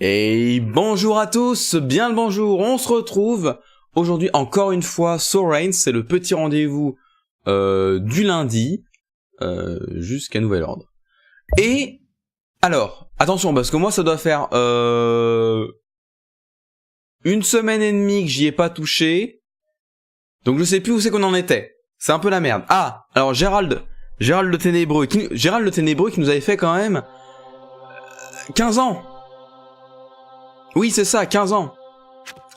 Et bonjour à tous, bien le bonjour, on se retrouve aujourd'hui encore une fois sur Reigns, c'est le petit rendez-vous du lundi jusqu'à nouvel ordre. Et alors, attention parce que moi ça doit faire une semaine et demie que j'y ai pas touché, donc je sais plus où c'est qu'on en était, c'est un peu la merde. Ah, alors Gérald le Ténébreux, Gérald le Ténébreux qui nous avait fait quand même 15 ans. Oui, c'est ça, 15 ans.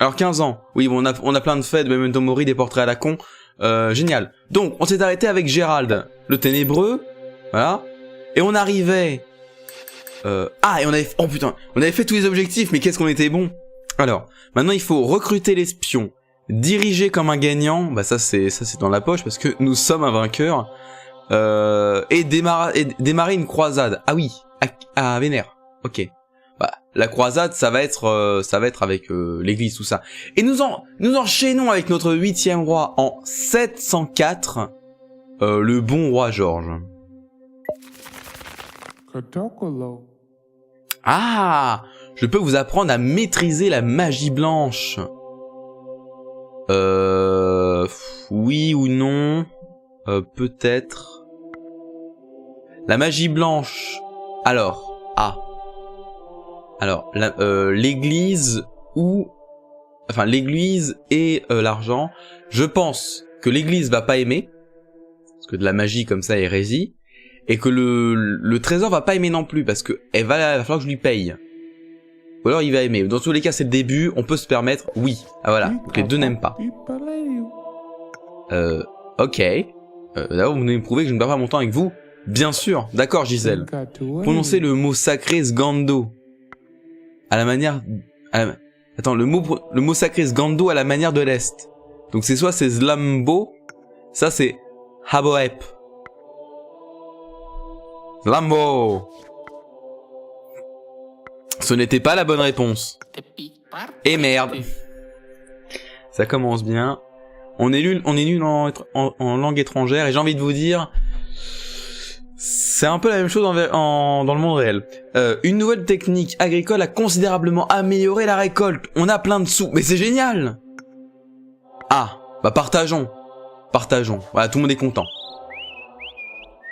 Alors 15 ans. Oui, bon, on a plein de faits, de Memento Mori, des portraits à la con. Génial. Donc, on s'est arrêté avec Gérald, le Ténébreux. Voilà. Et on arrivait... et on avait... Oh putain, on avait fait tous les objectifs, mais qu'est-ce qu'on était bon. Alors, maintenant il faut recruter l'espion, diriger comme un gagnant. Bah ça c'est dans la poche, parce que nous sommes un vainqueur. Et démarrer une croisade. Ah oui, à Vénère. Ok. Bah, la croisade, ça va être avec l'église, tout ça. Et nous enchaînons avec notre 8e roi en 704, le bon roi Georges. Ah, je peux vous apprendre à maîtriser la magie blanche. Oui ou non, peut-être. La magie blanche. Alors, l'église l'église et l'argent, je pense que l'église va pas aimer, parce que de la magie comme ça, hérésie, et que le trésor va pas aimer non plus, parce que va falloir que je lui paye. Ou alors il va aimer. Dans tous les cas, c'est le début, on peut se permettre, oui. Ah voilà, donc les deux n'aiment pas. Ok. D'abord, vous venez me prouver que je ne perds pas mon temps avec vous. Bien sûr, d'accord Gisèle. Prononcez le mot sacré Sgando. À la manière... Attends, le mot sacré Sgando à la manière de l'Est. Donc c'est soit c'est Zlambo, ça c'est Haboep. Zlambo. Ce n'était pas la bonne réponse. Et merde. Ça commence bien. On est nul en langue étrangère et j'ai envie de vous dire... C'est un peu la même chose dans le monde réel. Une nouvelle technique agricole a considérablement amélioré la récolte. On a plein de sous, mais c'est génial. Ah, bah partageons. Voilà, tout le monde est content.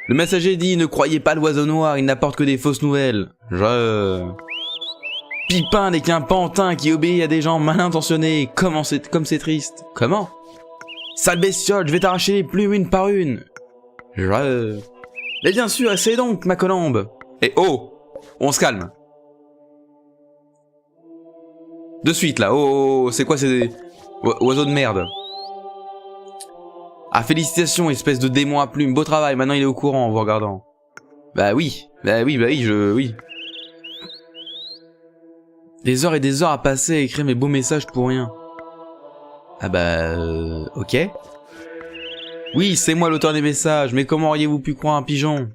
Le messager dit, ne croyez pas l'oiseau noir, il n'apporte que des fausses nouvelles. Pipin n'est qu'un pantin qui obéit à des gens mal intentionnés. Comme c'est triste. Comment? Sale bestiole, je vais t'arracher les plumes une par une. Mais bien sûr, essayez donc, ma colombe. Et oh, on se calme. De suite, là. Oh, c'est quoi ces oiseaux de merde? Ah, félicitations, espèce de démon à plumes. Beau travail, maintenant il est au courant en vous regardant. Bah oui, oui. Des heures et des heures à passer à écrire mes beaux messages pour rien. Ah bah, ok. Oui, c'est moi l'auteur des messages, mais comment auriez-vous pu croire un pigeon?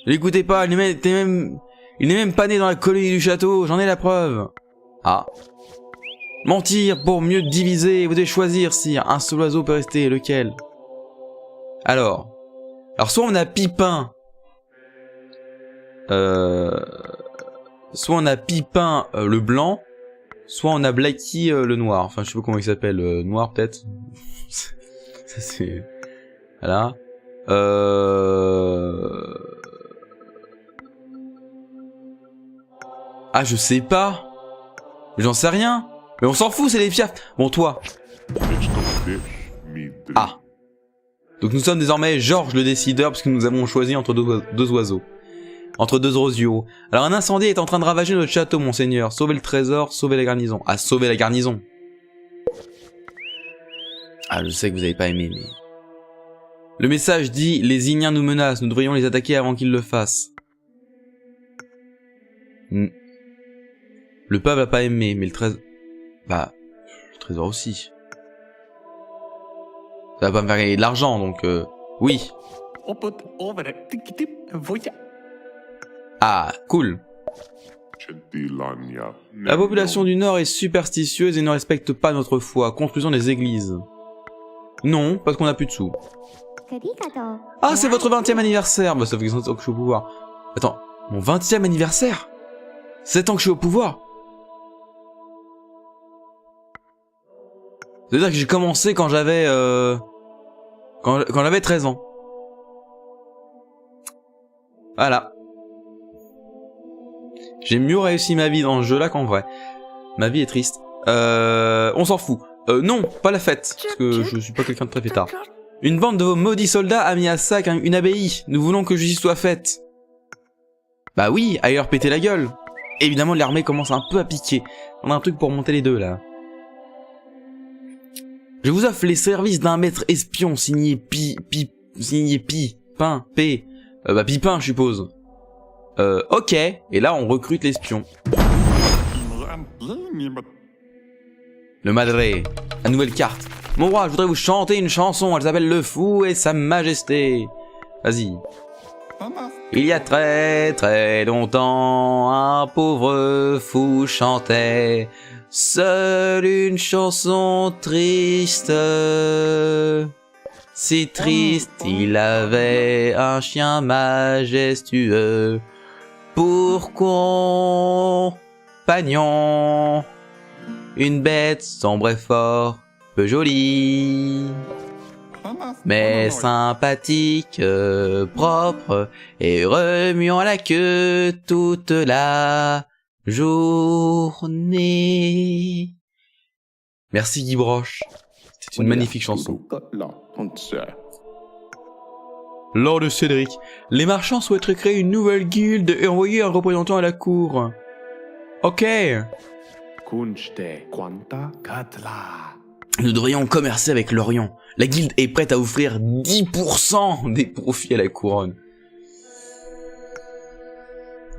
L'écoutez pas, il n'est même pas né dans la colonie du château, j'en ai la preuve. Ah. Mentir pour mieux diviser, vous devez choisir, sire. Un seul oiseau peut rester, lequel? Alors soit on a Pipin. Soit on a Pipin le blanc. Soit on a Blacky le noir, enfin je sais pas comment il s'appelle, noir peut-être. Ça c'est... Voilà. Ah je sais pas. J'en sais rien. Mais on s'en fout, c'est les fiefs. Bon toi. Ah. Donc nous sommes désormais Georges le décideur, parce que nous avons choisi entre deux oiseaux. Entre deux rosios. Alors un incendie est en train de ravager notre château, monseigneur. Sauvez le trésor, sauvez la garnison. Ah, sauvez la garnison. Ah, je sais que vous avez pas aimé, mais... Le message dit, les Igniens nous menacent, nous devrions les attaquer avant qu'ils le fassent. Le peuple a pas aimé, mais le trésor... Bah, le trésor aussi. Ça va pas me faire gagner de l'argent, donc oui. Ah, cool. La population du Nord est superstitieuse et ne respecte pas notre foi. Conclusion des églises. Non, parce qu'on a plus de sous. Ah, c'est votre 20e anniversaire. Bah, ça fait que je suis au pouvoir. Attends, mon 20e anniversaire? 7 ans que je suis au pouvoir? C'est-à-dire que j'ai commencé quand j'avais... Quand j'avais 13 ans. Voilà. J'ai mieux réussi ma vie dans ce jeu-là qu'en vrai. Ma vie est triste. On s'en fout. Non, pas la fête, parce que je suis pas quelqu'un de très fêtard. Une bande de vos maudits soldats a mis à sac une abbaye. Nous voulons que justice soit faite. Bah oui, ailleurs péter la gueule. Évidemment, l'armée commence un peu à piquer. On a un truc pour monter les deux, là. Je vous offre les services d'un maître espion signé Pipin, je suppose. Ok. Et là, on recrute l'espion. Le Madre, la nouvelle carte. Mon roi, je voudrais vous chanter une chanson, elle s'appelle Le Fou et Sa Majesté. Vas-y. Il y a très très longtemps, un pauvre fou chantait seule une chanson triste. Si triste, il avait un chien majestueux pour compagnon. Une bête sombre et fort, peu jolie, mais sympathique, propre, et remuant la queue toute la journée. Merci Guy Broche, c'est une magnifique chanson. Lors de Cédric, les marchands souhaiteraient créer une nouvelle guilde et envoyer un représentant à la cour. Ok. Nous devrions commercer avec l'Orient. La guilde est prête à offrir 10% des profits à la couronne.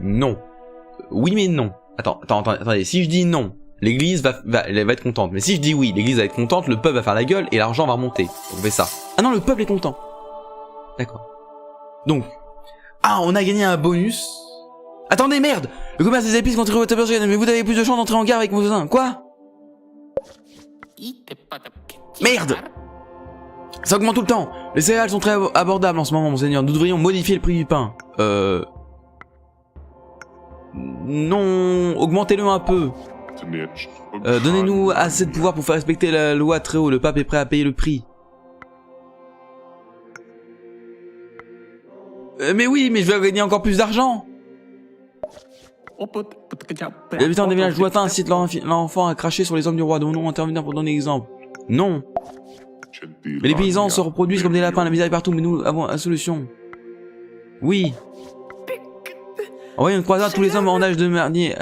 Non. Oui mais non. Attendez, si je dis non, l'église va être contente. Mais si je dis oui, l'église va être contente, le peuple va faire la gueule et l'argent va remonter. On fait ça. Ah non, le peuple est content. D'accord. Donc. Ah, on a gagné un bonus. Attendez, merde! Le commerce des épices contribue au tapage, mais vous avez plus de chances d'entrer en guerre avec vos voisins. Quoi? Merde! Ça augmente tout le temps. Les céréales sont très abordables en ce moment, monseigneur. Nous devrions modifier le prix du pain. Non, augmentez-le un peu. Donnez-nous assez de pouvoir pour faire respecter la loi très haut. Le pape est prêt à payer le prix. Mais oui, mais je vais gagner encore plus d'argent. Les habitants des villages lointains incitent leur enfant à cracher sur les hommes du roi. Devons-nous intervenir pour donner l'exemple? Non. Mais les paysans se reproduisent comme des lapins, la misère est partout, mais nous avons la solution. Oui. Envoyez une croisade à tous les hommes en âge de marnier.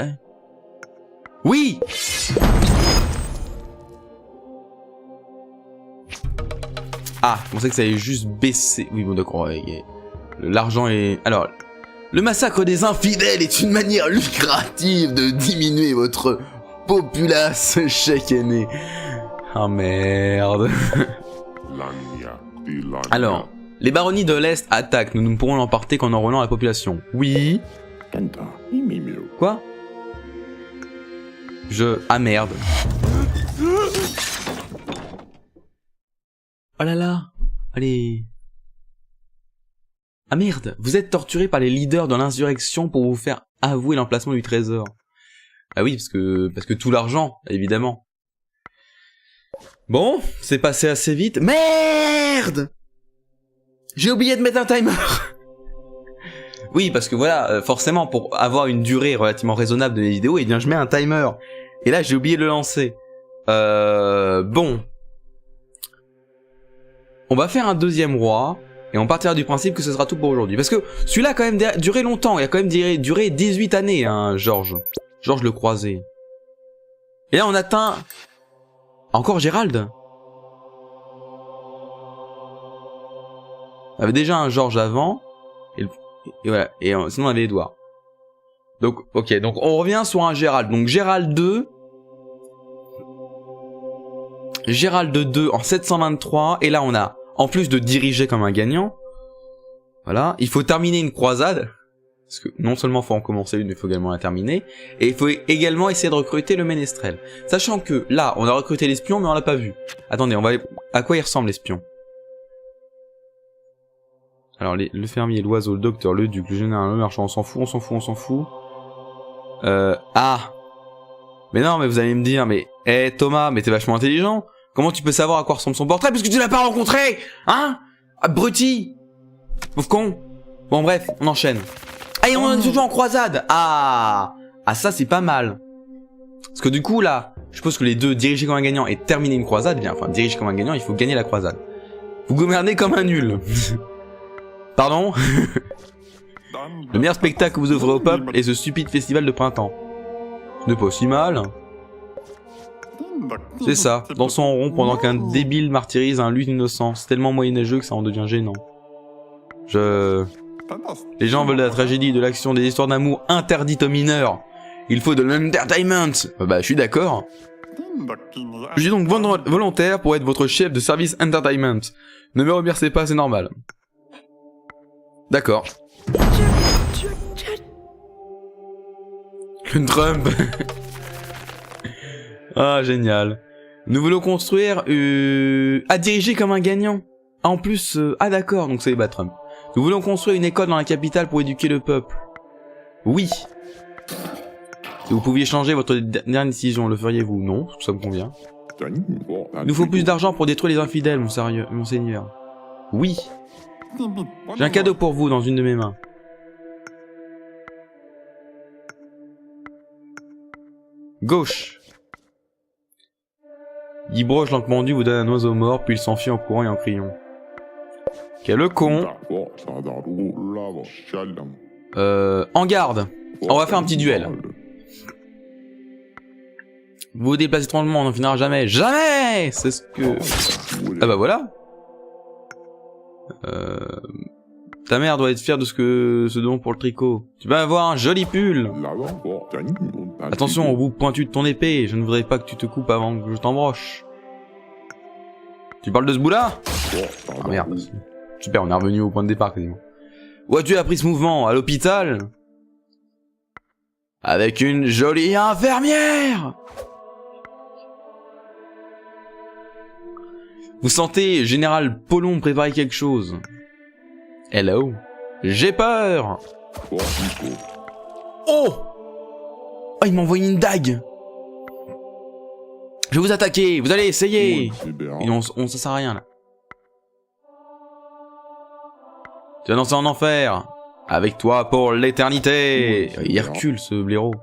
Oui. Ah, je pensais que ça allait juste baisser. Oui, bon d'accord, l'argent est... Alors... Le massacre des infidèles est une manière lucrative de diminuer votre populace chaque année. Ah merde. Alors, les baronnies de l'Est attaquent, nous ne pourrons l'emporter qu'en enrôlant la population. Oui. Quoi? Ah merde. Oh là là. Allez. Ah merde, vous êtes torturé par les leaders de l'insurrection pour vous faire avouer l'emplacement du trésor. Ah oui, parce que tout l'argent, évidemment. Bon, c'est passé assez vite. Merde! J'ai oublié de mettre un timer. Oui, parce que voilà, forcément, pour avoir une durée relativement raisonnable de mes vidéos, eh bien je mets un timer. Et là, j'ai oublié de le lancer. Bon. On va faire un deuxième roi. Et on partira du principe que ce sera tout pour aujourd'hui. Parce que celui-là a quand même duré longtemps. Il a quand même duré 18 années, hein, Georges. Georges le Croisé. Et là, on atteint... Encore Gérald. On avait déjà un Georges avant. Et voilà. Et sinon, on avait Édouard. Donc, ok. Donc, on revient sur un Gérald. Donc, Gérald 2. Gérald 2 en 723. Et là, on a... En plus de diriger comme un gagnant, voilà, il faut terminer une croisade, parce que non seulement il faut en commencer une, mais il faut également la terminer, et il faut également essayer de recruter le ménestrel. Sachant que là, on a recruté l'espion, mais on l'a pas vu. Attendez, à quoi il ressemble l'espion? Alors, le fermier, l'oiseau, le docteur, le duc, le général, le marchand, on s'en fout, on s'en fout, on s'en fout. Ah. Mais non, mais vous allez me dire, mais... Thomas, mais t'es vachement intelligent. Comment tu peux savoir à quoi ressemble son portrait puisque tu l'as pas rencontré? Hein? Abruti! Pauvre con. Bon, bref, on enchaîne. Ah, et on est toujours en croisade. Ah, ça, c'est pas mal. Parce que du coup, là, je suppose que les deux, diriger comme un gagnant et terminer une croisade, bien, enfin, diriger comme un gagnant, il faut gagner la croisade. Vous gouvernez comme un nul. Pardon? Le meilleur spectacle que vous offrez au peuple est ce stupide festival de printemps. Ce n'est pas si mal. C'est ça, dansons en rond pendant qu'un débile martyrise un luth innocent. C'est tellement moyenâgeux que ça en devient gênant. Les gens veulent de la tragédie, de l'action, des histoires d'amour interdites aux mineurs. Il faut de l'entertainment. Bah, je suis d'accord. Je suis donc volontaire pour être votre chef de service entertainment. Ne me remerciez pas, c'est normal. D'accord. Le Trump. Ah, génial. Nous voulons construire... à diriger comme un gagnant. Ah, en plus... Ah, d'accord, donc c'est Trump. Nous voulons construire une école dans la capitale pour éduquer le peuple. Oui. Si vous pouviez changer votre dernière décision, le feriez-vous? Non, ça me convient. Il nous faut plus d'argent pour détruire les infidèles, mon seigneur. Oui. J'ai un cadeau pour vous dans une de mes mains. Gauche. Guy Broche, l'entendu, vous donne un oiseau mort, puis il s'enfuit en courant et en criant. Quel con. En garde. On va faire un petit duel. Vous vous déplacez étrangement, on n'en finira jamais. Jamais. C'est ce que... Ah bah voilà. Ta mère doit être fière de ce don pour le tricot. Tu vas avoir un joli pull. Attention au bout pointu de ton épée. Je ne voudrais pas que tu te coupes avant que je t'embroche. Tu parles de ce bout-là? Ah merde. Super, on est revenu au point de départ quasiment. Où as-tu appris ce mouvement? À l'hôpital? Avec une jolie infirmière. Vous sentez Général Pollon préparer quelque chose. Hello. J'ai peur. Oh! Oh, il m'a envoyé une dague. Je vais vous attaquer. Vous allez essayer. Et ça sert à rien là. Tu vas danser en enfer. Avec toi pour l'éternité. Hercule, ce blaireau.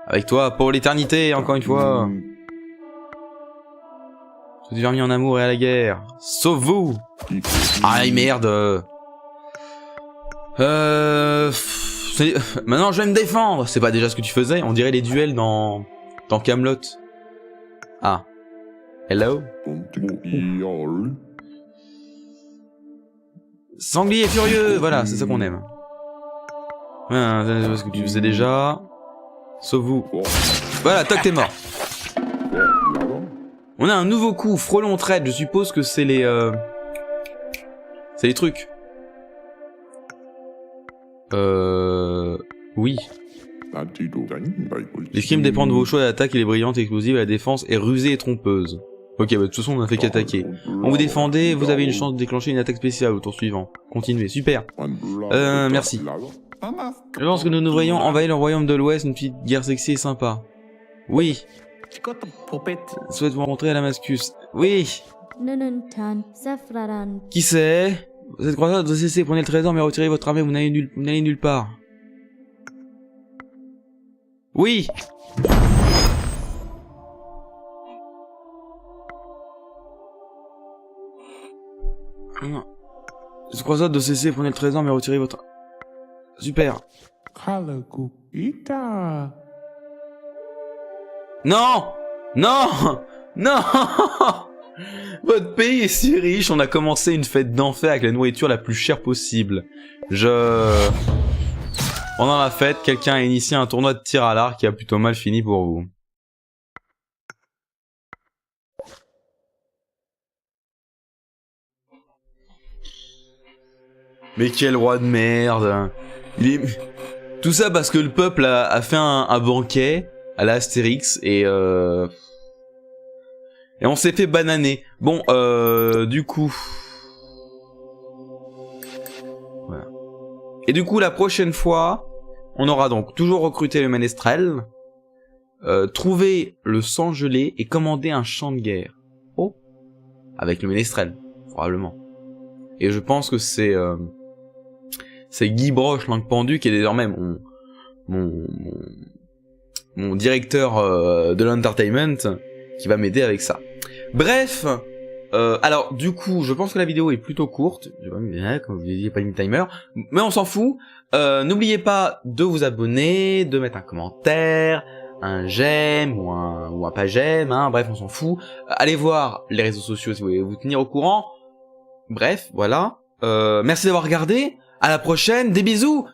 Avec toi pour l'éternité, encore une fois. Je suis mis en amour et à la guerre. Sauve-vous. Aïe, merde. Maintenant, je vais me défendre. C'est pas déjà ce que tu faisais? On dirait les duels dans Camelot. Ah. Hello. Sanglier furieux. Voilà, c'est ça qu'on aime. C'est ce que tu faisais déjà. Sauve-vous. Voilà, toc, t'es mort. On a un nouveau coup, frelon trade, je suppose que c'est les... C'est les trucs. Oui. L'escrime dépend de vos choix, l'attaque elle est brillante, explosive, la défense est rusée et trompeuse. Ok, bah de toute façon on a fait qu'attaquer. On vous défendez, vous avez une chance de déclencher une attaque spéciale au tour suivant. Continuez, super. Merci. Je pense que nous voyons envahir le royaume de l'Ouest, une petite guerre sexy et sympa. Oui. Souhaite vous rencontrer à Damascus. Oui. Qui c'est? Cette croisade doit cesser, prenez le trésor mais retirez votre armée, vous n'allez nulle part. Oui. Cette croisade doit cesser, prenez le trésor mais retirez votre... Super. Non! Non! Non! Votre pays est si riche, on a commencé une fête d'enfer avec la nourriture la plus chère possible. Pendant la fête, quelqu'un a initié un tournoi de tir à l'arc qui a plutôt mal fini pour vous. Mais quel roi de merde! Tout ça parce que le peuple a fait un banquet à la Astérix et on s'est fait bananer. Bon, du coup... Et du coup, la prochaine fois, on aura donc toujours recruté le ménestrel, trouver le sang gelé et commander un champ de guerre. Oh, avec le ménestrel, probablement. Et je pense que c'est Guy Broche, langue pendue, qui est désormais mon directeur de l'entertainment, qui va m'aider avec ça. Bref, alors du coup, je pense que la vidéo est plutôt courte. Comme je vous l'ai dit, il n'y a pas de timer, mais on s'en fout. N'oubliez pas de vous abonner, de mettre un commentaire, un j'aime ou un pas j'aime, hein, bref, on s'en fout. Allez voir les réseaux sociaux si vous voulez vous tenir au courant. Bref, voilà. Merci d'avoir regardé. À la prochaine, des bisous.